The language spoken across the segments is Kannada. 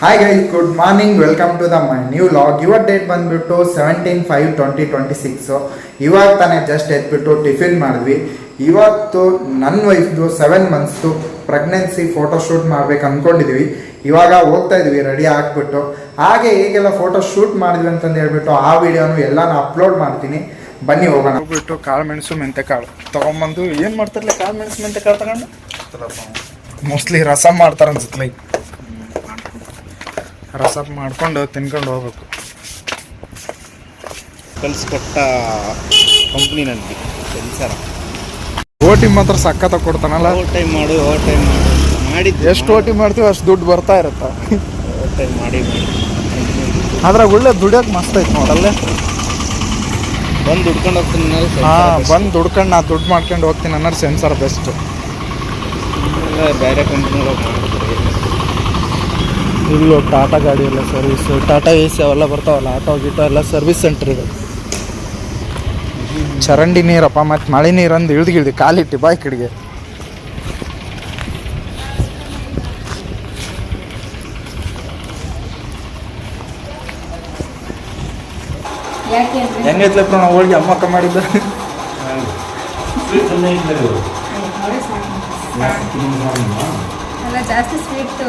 Hi guys, good morning. Welcome to the my new vlog. ಇವತ್ತು ಡೇಟ್ ಬಂದ್ಬಿಟ್ಟು 17/5/2026. ಇವಾಗ ತಾನೇ ಜಸ್ಟ್ ಎದ್ಬಿಟ್ಟು ಟಿಫಿನ್ ಮಾಡಿದ್ವಿ. ಇವತ್ತು ನನ್ನ ವೈಫ್ದು 7 ಮಂತ್ಸ್ದು ಪ್ರೆಗ್ನೆನ್ಸಿ ಫೋಟೋಶೂಟ್ ಮಾಡ್ಬೇಕು ಅಂದ್ಕೊಂಡಿದ್ವಿ. ಇವಾಗ ಹೋಗ್ತಾ ಇದ್ವಿ ರೆಡಿ ಆಗಿಬಿಟ್ಟು. ಹಾಗೆ ಹೇಗೆಲ್ಲ ಫೋಟೋ ಶೂಟ್ ಮಾಡಿದ್ವಿ ಅಂತಂದು ಹೇಳ್ಬಿಟ್ಟು ಆ ವಿಡಿಯೋನು ಎಲ್ಲ ನಾನು ಅಪ್ಲೋಡ್ ಮಾಡ್ತೀನಿ. ಬನ್ನಿ ಹೋಗೋಣ. ಹೋಗ್ಬಿಟ್ಟು ಕಾಳು ಮೆಣಸು ಮೆಂತೆಕಾಳು ತೊಗೊಂಬಂದು ಏನು ಮಾಡ್ತಾರಲ್ಲ, ಕಾಳು ಮೆಣಸು ಮೆಂತೆಕಾಳು ತಗೊಂಡು ಮೋಸ್ಟ್ಲಿ ರಸಮ್ ಮಾಡ್ತಾರೆ ಅನ್ಸುತ್ತಲ್ಲ. ರಸಪ್ ಮಾಡ್ಕೊಂಡು ತಿನ್ಕೊಂಡು ಹೋಗ್ಬೇಕು. ಕಲಿಸ್ಕೊಟ್ಟ ಕಂಪ್ನಿನಲ್ಲಿ ಕೆಲಸ ಓಟಿ ಮಾತ್ರ ಸಖತ್ತಾಗಿ ಕೊಡ್ತಾನಲ್ಲ. ಓವರ್ ಟೈಮ್ ಮಾಡು ಮಾಡಿದ್ದು ಎಷ್ಟು ಓಟಿ ಮಾಡ್ತೀವಿ ಅಷ್ಟು ದುಡ್ಡು ಬರ್ತಾ ಇರುತ್ತೆ. ಓವರ್ ಟೈಮ್ ಮಾಡಿ ಅದ್ರಾಗ ಒಳ್ಳೆ ದುಡಿಯೋಕೆ ಮಸ್ತ್ ಐತೆ ನೋಡಲ್ಲೇ. ಬಂದು ದುಡ್ಕೊಂಡು ಹೋಗ್ತೀನಿ. ಬಂದು ದುಡ್ಕೊಂಡು ನಾ ದುಡ್ಡು ಮಾಡ್ಕೊಂಡು ಹೋಗ್ತೀನಿ ಅನ್ನೋದು ಸೆನ್ಸರ್ ಬೆಸ್ಟ್. ಬೇರೆ ಕಂಪ್ನಿಗಳು ಇಲ್ಲೂ ಟಾಟಾ ಗಾಡಿ ಎಲ್ಲ ಸರ್ವಿಸು, ಟಾಟಾ AC ಅವೆಲ್ಲ ಬರ್ತಾವಲ್ಲ, ಆಟೋ ಗೀಟೋ ಎಲ್ಲ ಸರ್ವಿಸ್ ಸೆಂಟ್ರ್ ಇದೆ. ಚರಂಡಿ ನೀರಪ್ಪ, ಮತ್ತು ಮಳೆ ನೀರಂದು ಇಳ್ದು ಕಾಲಿಟ್ಟು ಬಾಯ್ ಕಡೆಗೆ. ಹೆಂಗೈತ್ಲಪ್ಪ ನಾವು ಹೋಗಿ ಅಮ್ಮಕ್ಕ ಮಾಡಿದ್ದ. ಜಾಸ್ತಿ ಸ್ವೀಟ್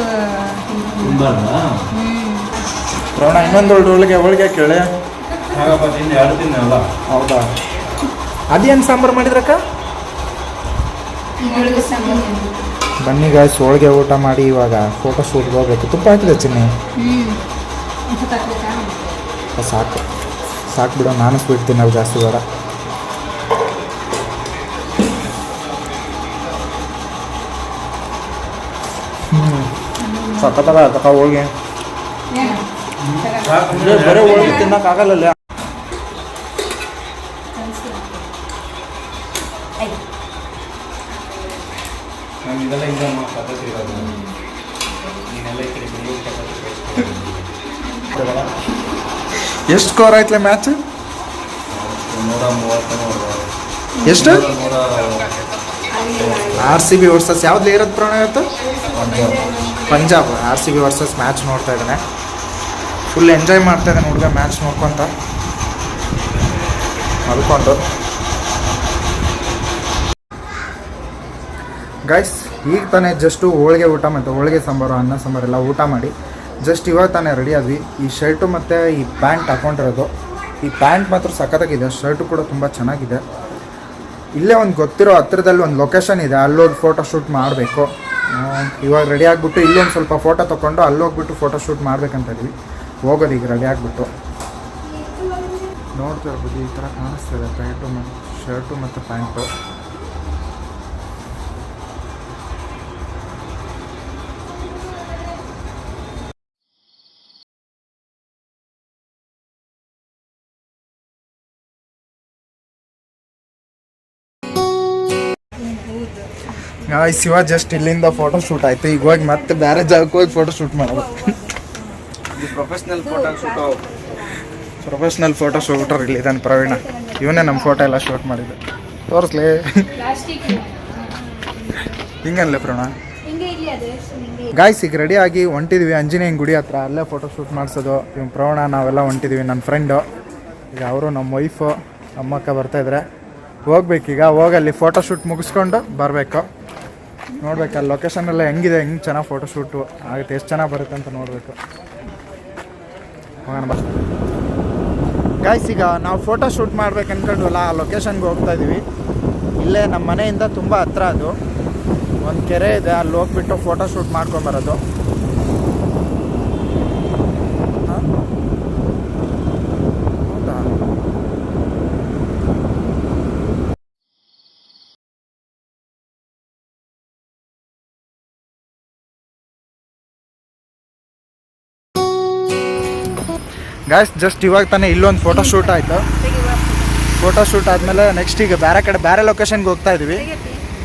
ಪ್ರವಣ ಇನ್ನೊಂದು ಹೋಳಿಗೆ ಕೇಳಿ. ಹೌದಾ, ಅದೇನು ಸಾಂಬಾರು ಮಾಡಿದ್ರಕ್ಕ? ಬನ್ನಿ ಗಾಯ್ಸ್, ಹೋಳಿಗೆ ಊಟ ಮಾಡಿ ಇವಾಗ ಫೋಟೋ ಶೂಟ್ಗೆ ಹೋಗ್ಬೇಕು. ತುಪ್ಪ ಹಾಕಿದೆ ಚಿನ್ನಿ? ಸಾಕು ಬಿಡೋ, ನಾನು ಸ್ವೀಟ್ ತಿನ್ನೋದು ಜಾಸ್ತಿ ಬೇಡ. ಸಖತ್ತಾಗ ತಕ ಹೋಳಿಗೆ. ಬರೀ ಹೋಳಿಗೆ ತಿನ್ನೋಕ್ಕಾಗಲ್ಲ. ಎಷ್ಟು ಸ್ಕೋರ್ ಆಯ್ತಲ್ಲ ಮ್ಯಾಚ್? ಎಷ್ಟು? RCB ವರ್ಸಸ್ ಯಾವ್ದು ಇರೋದು ಪ್ರಣಯ ಇವತ್ತು? ಪಂಜಾಬ್. RCB ವರ್ಸಸ್ ಮ್ಯಾಚ್ ನೋಡ್ತಾ ಇದ್ದಾನೆ. ಫುಲ್ ಎಂಜಾಯ್ ಮಾಡ್ತಾ ಇದ್ದಾನೆ ಹುಡುಗ ಮ್ಯಾಚ್ ನೋಡ್ಕೊತ ಮಲ್ಕೊಂಡು. ಗೈಸ್, ಈಗ ತಾನೇ ಜಸ್ಟು ಹೋಳಿಗೆ ಊಟ ಮತ್ತು ಹೋಳಿಗೆ ಸಾಂಬಾರು, ಅನ್ನ ಸಾಂಬಾರು ಎಲ್ಲ ಊಟ ಮಾಡಿ ಜಸ್ಟ್ ಇವಾಗ ತಾನೇ ರೆಡಿ ಆದ್ವಿ. ಈ ಶರ್ಟು ಮತ್ತು ಈ ಪ್ಯಾಂಟ್ ಹಾಕೊಂಡಿರೋದು. ಈ ಪ್ಯಾಂಟ್ ಮಾತ್ರ ಸಖತ್ತಾಗಿದೆ, ಶರ್ಟು ಕೂಡ ತುಂಬ ಚೆನ್ನಾಗಿದೆ. ಇಲ್ಲೇ ಒಂದು ಗೊತ್ತಿರೋ ಹತ್ತಿರದಲ್ಲಿ ಒಂದು ಲೊಕೇಶನ್ ಇದೆ, ಅಲ್ಲೋಗಿ ಫೋಟೋ ಶೂಟ್ ಮಾಡಬೇಕು. ಇವಾಗ ರೆಡಿ ಆಗಿಬಿಟ್ಟು ಇಲ್ಲೊಂದು ಸ್ವಲ್ಪ ಫೋಟೋ ತೊಗೊಂಡು ಅಲ್ಲೋಗ್ಬಿಟ್ಟು ಫೋಟೋ ಶೂಟ್ ಮಾಡ್ಬೇಕಂತ ಇದ್ವಿ. ಹೋಗೋದು ಈಗ ರೆಡಿ ಆಗಿಬಿಟ್ಟು. ನೋಡ್ತಾ ಇರ್ಬೋದು, ಈ ಥರ ಕಾಣಿಸ್ತಿದೆ ಪ್ಯಾಂಟು ಮತ್ತು ಶರ್ಟು ಮತ್ತು ಪ್ಯಾಂಟು. ಇವಾಗ ಜಸ್ಟ್ ಇಲ್ಲಿಂದ ಫೋಟೋ ಶೂಟ್ ಆಯಿತು. ಈಗ ಹೋಗಿ ಮತ್ತೆ ಬೇರೆ ಜಾಗಕ್ಕೆ ಹೋಗಿ ಫೋಟೋ ಶೂಟ್ ಮಾಡೋದು. ಪ್ರೊಫೆಷ್ನಲ್ ಫೋಟೋ ಶೂಟರ್ ಇಲ್ಲಿದ್ದಾನೆ ಪ್ರವೀಣ. ಇವನೇ ನಮ್ಮ ಫೋಟೋ ಎಲ್ಲ ಶೂಟ್ ಮಾಡಿದ್ದೆ. ತೋರಿಸ್ಲಿ ಹಿಂಗನ್ಲೇ ಪ್ರವೀಣ. ಗಾಯ್ಸ್, ಈಗ ರೆಡಿ ಆಗಿ ಹೊಂಟಿದ್ವಿ ಆಂಜನೇಯನ ಗುಡಿ ಹತ್ರ. ಅಲ್ಲೇ ಫೋಟೋ ಶೂಟ್ ಮಾಡಿಸೋದು. ಇವ್ನು ಪ್ರವೀಣ, ನಾವೆಲ್ಲ ಹೊಂಟಿದ್ವಿ, ನನ್ನ ಫ್ರೆಂಡು. ಈಗ ಅವರು ನಮ್ಮ ವೈಫು ಅಮ್ಮಕ್ಕ ಬರ್ತಾಯಿದ್ರೆ ಹೋಗ್ಬೇಕೀಗ. ಹೋಗಲ್ಲಿ ಫೋಟೋ ಶೂಟ್ ಮುಗಿಸ್ಕೊಂಡು ಬರಬೇಕು. ನೋಡ್ಬೇಕು ಅಲ್ಲಿ ಲೊಕೇಶನ್ ಎಲ್ಲ ಹೆಂಗಿದೆ, ಹೆಂಗೆ ಚೆನ್ನಾಗಿ ಫೋಟೋ ಶೂಟು ಆಗುತ್ತೆ, ಎಷ್ಟು ಚೆನ್ನಾಗಿ ಬರುತ್ತೆ ಅಂತ ನೋಡಬೇಕು. ಹೋಗೋಣ ಬಾ ಗಾಯ್ಸ್. ಈಗ ನಾವು ಫೋಟೋ ಶೂಟ್ ಮಾಡ್ಬೇಕು ಅಂದ್ಕೊಂಡ್ವಲ್ಲ, ಆ ಲೊಕೇಶನ್ಗೆ ಹೋಗ್ತಾ ಇದ್ದೀವಿ. ಇಲ್ಲೇ ನಮ್ಮ ಮನೆಯಿಂದ ತುಂಬ ಹತ್ರ. ಅದು ಒಂದು ಕೆರೆ ಇದೆ, ಅಲ್ಲಿ ಹೋಗ್ಬಿಟ್ಟು ಫೋಟೋ ಶೂಟ್ ಮಾಡ್ಕೊಂಬರೋದು. ಗಾಯ್ಸ್, ಜಸ್ಟ್ ಇವಾಗ ತಾನೇ ಇಲ್ಲೊಂದು ಫೋಟೋ ಶೂಟ್ ಆಯಿತು. ಫೋಟೋ ಶೂಟ್ ಆದಮೇಲೆ ನೆಕ್ಸ್ಟ್ ಈಗ ಬೇರೆ ಲೊಕೇಶನ್ಗೆ ಹೋಗ್ತಾ ಇದ್ದೀವಿ.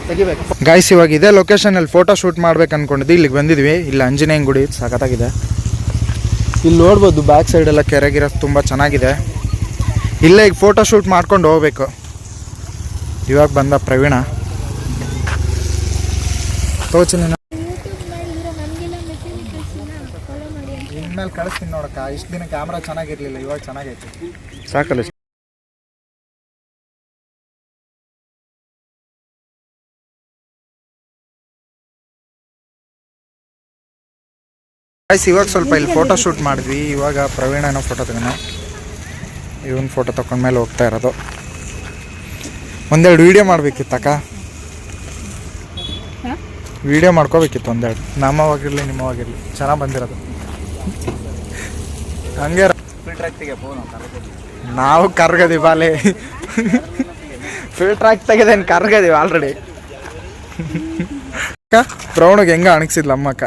ತೆಗಿಬೇಕು ಗಾಯ್ಸ್. ಇವಾಗ ಇದೇ ಲೊಕೇಶನಲ್ಲಿ ಫೋಟೋ ಶೂಟ್ ಮಾಡ್ಬೇಕು ಅಂದ್ಕೊಂಡಿದ್ವಿ. ಇಲ್ಲಿಗೆ ಬಂದಿದ್ವಿ. ಇಲ್ಲಿ ಆಂಜನೇಯನ ಗುಡಿ ಸಖತ್ತಾಗಿದೆ. ಇಲ್ಲಿ ನೋಡ್ಬೋದು ಬ್ಯಾಕ್ ಸೈಡೆಲ್ಲ ಕೆರೆಗಿರೋ ತುಂಬ ಚೆನ್ನಾಗಿದೆ. ಇಲ್ಲೇ ಈಗ ಫೋಟೋ ಶೂಟ್ ಮಾಡ್ಕೊಂಡು ಹೋಗ್ಬೇಕು. ಇವಾಗ ಬಂದ ಪ್ರವೀಣ. ತೋಚಿನ ಲಿಂಕ್ ಮೇಲೆ ಕಳಿಸ್ತೀನಿ ನೋಡಕ್ಕ. ಇಷ್ಟು ದಿನ ಕ್ಯಾಮ್ರಾ ಚೆನ್ನಾಗಿರ್ಲಿಲ್ಲ, ಇವಾಗ ಚೆನ್ನಾಗೈತಿ. ಸಾಕಲ್ಲ. ಇವಾಗ ಸ್ವಲ್ಪ ಇಲ್ಲಿ ಫೋಟೋ ಶೂಟ್ ಮಾಡಿದ್ವಿ. ಇವಾಗ ಪ್ರವೀಣ ಏನೋ ಫೋಟೋ ತಗೋಣ. ಇವನ್ ಫೋಟೋ ತಗೊಂಡ್ಮೇಲೆ ಹೋಗ್ತಾ ಇರೋದು. ಒಂದೆರಡು ವೀಡಿಯೋ ಮಾಡಬೇಕಿತ್ತಕ್ಕ, ವೀಡಿಯೋ ಮಾಡ್ಕೋಬೇಕಿತ್ತು ಒಂದೆರಡು. ನಮ್ಮವಾಗಿರಲಿ ನಿಮ್ಮವಾಗಿರಲಿ ಚೆನ್ನಾಗಿ ಬಂದಿರೋದು. ಹಂಗೆ ನಾವು ಕರ್ಗದೀವಿ ಬಾಲೆ, ಫಿಲ್ಟರ್ ಹಾಕಿ ತೆಗೆದೇನು ಕರ್ಗದೀವಿ ಆಲ್ರೆಡಿ. ಪ್ರವಣಿಗೆ ಹೆಂಗ ಅಣಗಿಸಿದ್ಲ ಅಮ್ಮಕ್ಕ.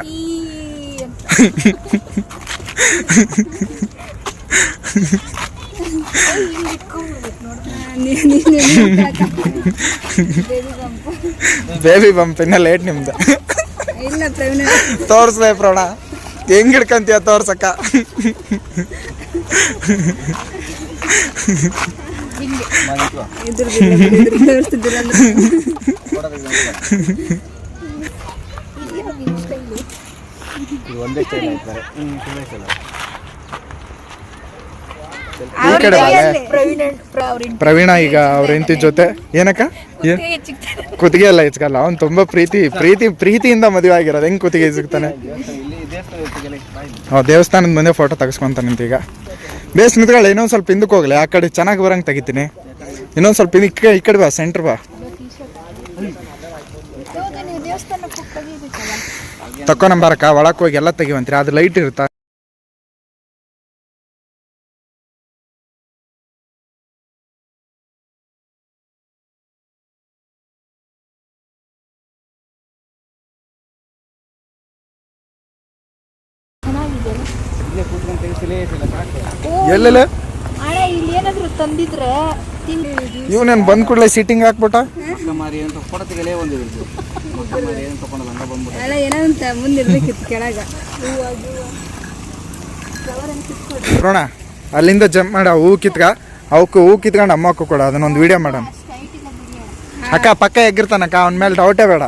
ಬೇಬಿ ಬಂಪ್ ಇನ್ನ ಲೇಟ್ ನಿಮ್ದು. ತೋರ್ಸ್ದೆ ಪ್ರವಣ ಹೆಂಗ್ ಹಿಡ್ಕಂತೀಯ ತೋರ್ಸಕ್ಕ. ಈ ಕಡೆ ಪ್ರವೀಣ ಈಗ ಅವ್ರ ಹೆಂಡತಿ ಜೊತೆ ಏನಕ್ಕ ಕುತ್ತಿಗೆ ಎಲ್ಲ ಇಚ್ಕಲ್ಲ. ಅವ್ನು ತುಂಬಾ ಪ್ರೀತಿಯಿಂದ ಮದುವೆ ಆಗಿರೋದು. ಹೆಂಗ್ ಕುತ್ತಿಗೆ ಇಸ್ತಾನೆ. ದೇವಸ್ಥಾನದ ಮುಂದೆ ಫೋಟೋ ತೆಗೆಸ್ಕೊಂತಾನಂತ. ಈಗ ಬೇಸ್ ನಿಂತ್ಕೊಳ್ಳಿ, ಇನ್ನೊಂದು ಸ್ವಲ್ಪ ಹಿಂದಕ್ಕೆ ಹೋಗ್ಲಿ. ಆ ಕಡೆ ಚೆನ್ನಾಗಿ ಬರಂಗೆ ತೆಗಿತೀನಿ. ಇನ್ನೊಂದು ಸ್ವಲ್ಪ ಈ ಕಡೆ ಬಾ, ಸೆಂಟ್ರ್ ಬಾ. ತಕ್ಕೊಂಬರಕ್ಕ ಒಳಕ್ಕೆ ಹೋಗಿ ಎಲ್ಲ ತೆಗಿವಂತ್ರಿ. ಅದು ಲೈಟ್ ಇರುತ್ತಾ. ಎಲ್ಲೆಲ್ಲ ಇವನೇನು ಬಂದ್ ಕೂಡಲೇ ಸೀಟಿಂಗ್ ಹಾಕ್ಬಿಟ್ಟ. ನೋಡ ಅಲ್ಲಿಂದ ಜಂಪ್ ಮಾಡ. ಹೂ ಕಿತ್ಕ ಅವಕ್ಕೆ ಹೂ ಕಿತ್ಕೊಂಡು ಅಮ್ಮಕ್ಕೂ ಕೊಡ. ಅದನ್ನೊಂದು ವಿಡಿಯೋ ಮಾಡೋಣ. ಅಕ್ಕ ಪಕ್ಕ ಎಗ್ಗಿರ್ತಾನಕ್ಕ, ಅವನ ಮೇಲೆ ಡೌಟೇ ಬೇಡ.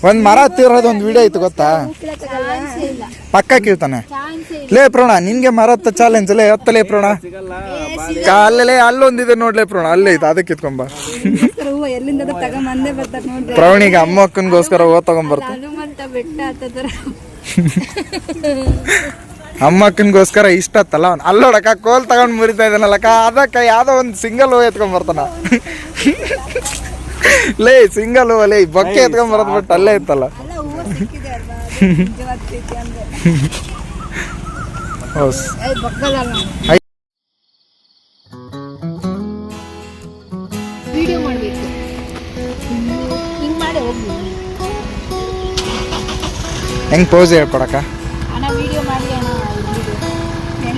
ಒಂದ್ ಮರ ಹತ್ತಿರೋದು ಒಂದು ವಿಡಿಯೋ ಐತೆ ಗೊತ್ತಾ. ಪಕ್ಕ ಕೀಳ್ತಾನೆ. ಲೇ ಪ್ರೋಣ ನಿನ್ಗೆ ಮರ ಹತ್ತ ಚಾಲೆಂಜ್ ಲೇ ಹತ್ತಲೇ ಪ್ರೋಣ. ಅಲ್ಲೇ ಅಲ್ಲೊಂದಿದೆ ನೋಡ್ಲೇ ಪ್ರೋಣ, ಅಲ್ಲೇ ಐತೆ. ಅದಕ್ಕೆ ಕಿತ್ಕೊಂಬ. ಪ್ರವಣಿಗೆ ಅಮ್ಮ ಅಕ್ಕನಿಗೋಸ್ಕರ ಹೂ ತಗೊಂಬರ್ತ. ಅಮ್ಮ ಅಕ್ಕನಿಗೋಸ್ಕರ ಇಷ್ಟ ಹತ್ತಲ್ಲ ಅವ್ನು. ಅಲ್ಲೋಡಕ್ಕ ಕೋಲ್ ತಗೊಂಡ್ ಮುರಿತಾ ಇದ್ದಾನಲ್ಲಕ್ಕ. ಅದಕ್ಕ ಯಾವ್ದೋ ಒಂದು ಸಿಂಗಲ್ ಹೂ ಎತ್ಕೊಂಡ್ಬರ್ತಾನ. ಲೇ ಸಿಂಗಲ್ ಹೂ ಲೇ ಬೊಕ್ಕೆ ಎತ್ಕೊಂಡ್ಬರೋದು ಬಿಟ್ಟು ಅಲ್ಲೇ ಇತ್ತಲ್ಲ. ಹೆಂಗ್ ಪೋಸ್ ಹೇಳ್ಕೊಡಕ್ಕ.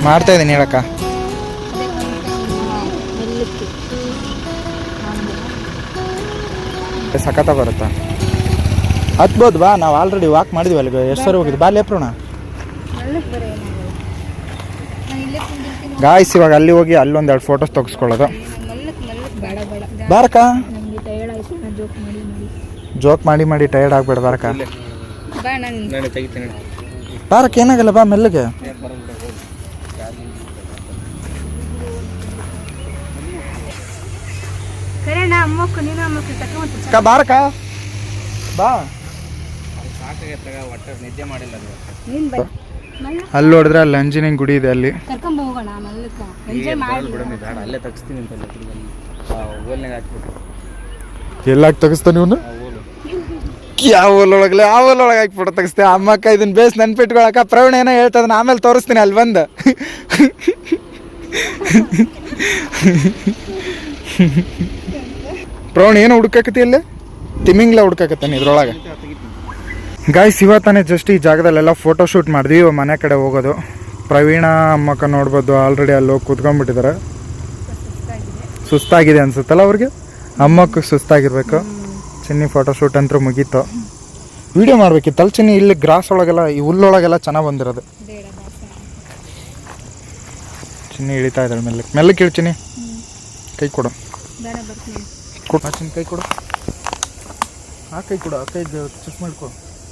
ಮಾಡ್ತಾ ಇದೀನಿ ಹೇಳಕ್ಕ. ಸಖತ್ತ ಬರುತ್ತಾ. ಹತ್ಬೋದು ಬಾ. ನಾವು ಆಲ್ರೆಡಿ ವಾಕ್ ಮಾಡಿದ್ವಿ ಅಲ್ಲಿಗೆ. ಎಷ್ಟು ಸರಿ ಹೋಗಿದ್ವಿ. ಬಾ ಲೇಪ್ರೋಣ. ಗಾಯ್ಸ್ ಇವಾಗ ಅಲ್ಲಿ ಹೋಗಿ ಅಲ್ಲೊಂದೆರಡು ಫೋಟೋಸ್ ತೆಗೆಸ್ಕೊಳ್ಳೋದು. ಬಾರಕ್ಕ. ಜೋಕ್ ಮಾಡಿ ಟಯರ್ಡ್ ಆಗ್ಬೇಡ. ಬಾರಕ್ಕ ಬಾರಕ್ಕ, ಏನಾಗಲ್ಲ ಬಾ ಮೆಲ್ಲಗೆ. ಬಾರಕ್ಕ ಬಾ. ಅಲ್ಲಿ ನೋಡಿದ್ರೆ ಅಲ್ಲಿ ಅಂಜನೇಯ ಗುಡಿ ಇದೆ. ಅಲ್ಲಿ ಎಲ್ಲಾಗ ತೆಗಿಸ್ತಾನೆ ಇವನು. ಯಾವ ಓಲೊಳಗಲೆ ಆ ಓಲೊಳಗೆ ಹಾಕಿ ಫೋಟೋ ತೆಗಿಸ್ತೆ. ಅಮ್ಮಕ್ಕ ಇದನ್ನ ಬೇಸ್ ನೆನ್ಪಿಟ್ಕೊಳಕ್ಕ. ಪ್ರವೀಣ ಏನೋ ಹೇಳ್ತದ, ಆಮೇಲೆ ತೋರಿಸ್ತೀನಿ ಅಲ್ಲಿ ಬಂದು. ಪ್ರವೀಣ ಏನೋ ಹುಡ್ಕಾಕತಿ ಅಲ್ಲೇ. ತಿಮಿಂಗ್ಲ ಹುಡ್ಕಾಕತ್ತಾನೆ ಇದ್ರೊಳಗೆ. ಗಾಯ್ಸ್ ಇವತ್ತಾನೆ ಜಸ್ಟ್ ಈ ಜಾಗದಲ್ಲೆಲ್ಲ ಫೋಟೋ ಶೂಟ್ ಮಾಡಿದ್ವಿ. ಮನೆ ಕಡೆ ಹೋಗೋದು. ಪ್ರವೀಣ ಅಮ್ಮಕ್ಕ ನೋಡ್ಬೋದು ಆಲ್ರೆಡಿ ಅಲ್ಲಿ ಹೋಗಿ ಕೂತ್ಕೊಂಡ್ಬಿಟ್ಟಿದ್ದಾರೆ. ಸುಸ್ತಾಗಿದೆ ಅನ್ಸುತ್ತಲ್ಲ ಅವ್ರಿಗೆ. ಅಮ್ಮಕ್ಕ ಸುಸ್ತಾಗಿರ್ಬೇಕು. ಚಿನ್ನಿ ಫೋಟೋ ಶೂಟ್ ಅಂತೂ ಮುಗೀತು. ವಿಡಿಯೋ ಮಾಡ್ಬೇಕಿತ್ತಲ್ಲ ಚಿನ್ನಿ. ಇಲ್ಲಿ ಗ್ರಾಸ್ ಒಳಗೆಲ್ಲ ಈ ಹುಲ್ಲೊಳಗೆಲ್ಲ ಚೆನ್ನಾಗಿ ಬಂದಿರೋದು. ಚಿನ್ನಿ ಇಳಿತಾ ಇದ್ದಾಳೆ ಮೆಲ್ಲಕ್ಕೆ. ಮೆಲ್ಲಕ್ಕೆ ಇಳಿ ಚಿನ್ನಿ. ಕೈ ಕೊಡು. ಚಿನ್ನಿ ಕೈ ಕೊಡು. ಆ ಕೈ ಕೊಡು. ಆ ಕೈ ಚೆಕ್ ಮಾಡ್ಕೊ.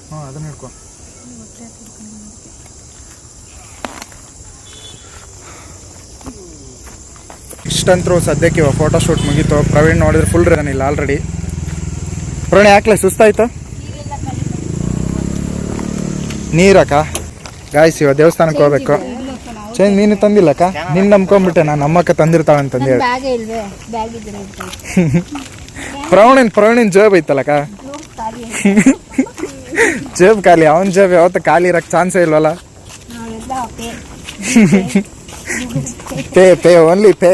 ಹಾಂ ಅದನ್ನ ಹಿಡ್ಕೊ. ಅಂತರೂ ಸದ್ಯಕ್ಕೆ ಇವಾಗ ಫೋಟೋ ಶೂಟ್ ಮುಗೀತು. ಪ್ರವೀಣ್ ನೋಡಿದ್ರೆ ಫುಲ್ ಇಲ್ಲ ಆಲ್ರೆಡಿ. ಪ್ರವೀಣ್ ಯಾಕಲೆ ಸುಸ್ತಾಯ್ತು? ನೀರಕ್ಕ ಗಾಯ್ಸ್ ಇವಾಗ ದೇವಸ್ಥಾನಕ್ಕೆ ಹೋಗ್ಬೇಕು. ಚೇಂಜ್ ನೀನು ತಂದಿಲ್ಲಕ್ಕ? ನಿನ್ನ ನಂಬ್ಕೊಂಡ್ಬಿಟ್ಟೆ ನಾನು ಅಮ್ಮಕ್ಕ ತಂದಿರ್ತಾಳೆ ಅಂತಂದು ಹೇಳಿ. ಪ್ರವೀಣಿನ ಜೇಬ್ ಐತಲ್ಲಕ್ಕ, ಜೇಬ್ ಖಾಲಿ. ಅವನ ಜೇಬ್ ಯಾವತ್ತ ಖಾಲಿ ಇರಕ್ಕೆ ಚಾನ್ಸೇ ಇಲ್ವಲ್ಲ. Pay only pay.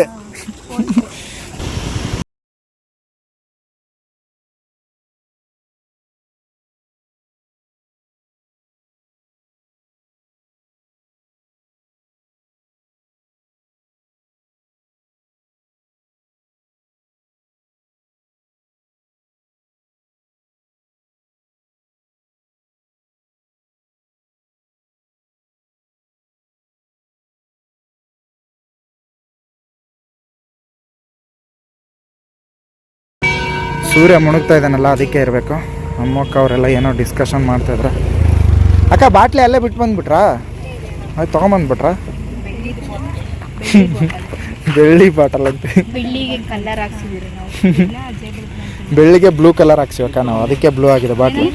ಸೂರ್ಯ ಮುಣುಗ್ತಾ ಇದ್ದಾನಲ್ಲ ಅದಕ್ಕೆ ಇರಬೇಕು. ಅಮ್ಮಕ್ಕ ಅವರೆಲ್ಲ ಏನೋ ಡಿಸ್ಕಷನ್ ಮಾಡ್ತಾಯಿದ್ರು. ಅಕ್ಕ ಬಾಟ್ಲಿ ಅಲ್ಲೇ ಬಿಟ್ಟು ಬಂದ್ಬಿಟ್ರಾ? ಅದು ತೊಗೊಂಬಂದ್ಬಿಟ್ರಾ? ಬೆಳ್ಳಿ ಬಾಟಲ್ ಅಂತ ಬೆಳ್ಳಿಗೆ ಬ್ಲೂ ಕಲರ್ ಹಾಕ್ಸಿವಕ್ಕ ನಾವು, ಅದಕ್ಕೆ ಬ್ಲೂ ಆಗಿದೆ ಬಾಟ್ಲಿ.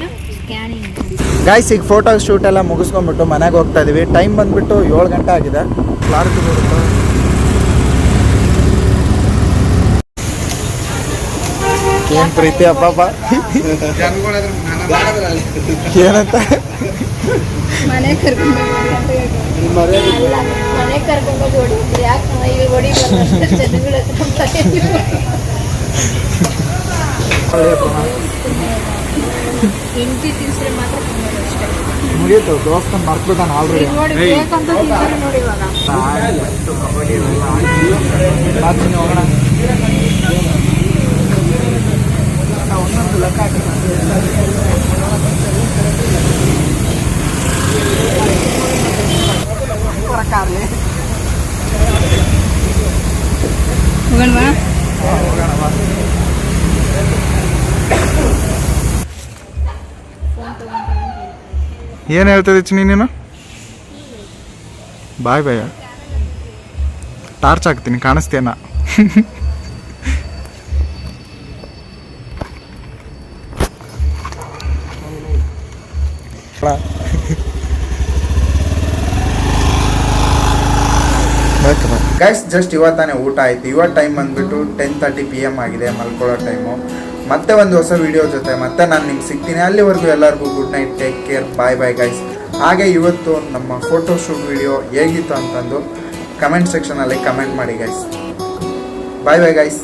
ಗಾಯ್ಸ್ ಈಗ ಫೋಟೋ ಶೂಟ್ ಎಲ್ಲ ಮುಗಿಸ್ಕೊಂಡ್ಬಿಟ್ಟು ಮನೆಗೆ ಹೋಗ್ತಾ ಇದೀವಿ. ಟೈಮ್ ಬಂದ್ಬಿಟ್ಟು 7 ಗಂಟೆ ಆಗಿದೆ. ಕ್ಲಾರಿಟಿ ಬರುತ್ತೆ. ಏನ್ ಪ್ರೀತಿ ಅಬ್ಬಬ್ಬ ಏನಂತ ಮನೆ ಕರ್ಕೊಂಡು ಹೆಂಡತಿ ತಿನ್ಸ್ರೆ ಮಾತ್ರ ಅಷ್ಟೇ ಮುಗಿಯಿತು. ದೋಸ್ತ ಮರ್ತ್ಬಿಟ್ಟಾನ ಆಲ್ರೆಡಿ. ನೋಡಿ ಹೋಗೋಣ. ಏನು ಹೇಳ್ತದೆ ಚಿನ್ನಿ ನೀನು? ಬಾಯ್ ಬಾಯ್. ಟಾರ್ಚ್ ಹಾಕ್ತೀನಿ ಕಾಣಿಸ್ತೇನ. ಗೈಸ್ ಜಸ್ಟ್ ಇವತ್ತಾನೆ ಊಟ ಆಯ್ತು. ಇವತ್ತು ಟೈಮ್ ಬಂದ್ಬಿಟ್ಟು 10:30 PM ಆಗಿದೆ, ಮಲ್ಕೊಳ್ಳೋ ಟೈಮು. ಮತ್ತೆ ಒಂದು ಹೊಸ ವಿಡಿಯೋ ಜೊತೆ ಮತ್ತೆ ನಾನು ನಿಮ್ಗೆ ಸಿಗ್ತೀನಿ. ಅಲ್ಲಿವರೆಗೂ ಎಲ್ಲರಿಗೂ ಗುಡ್ ನೈಟ್, ಟೇಕ್ ಕೇರ್, ಬಾಯ್ ಬಾಯ್ ಗೈಸ್. ಹಾಗೆ ಇವತ್ತು ನಮ್ಮ ಫೋಟೋ ಶೂಟ್ ವಿಡಿಯೋ ಹೇಗಿತ್ತು ಅಂತಂದು ಕಮೆಂಟ್ ಸೆಕ್ಷನಲ್ಲಿ ಕಮೆಂಟ್ ಮಾಡಿ ಗೈಸ್. ಬಾಯ್ ಬಾಯ್ ಗೈಸ್.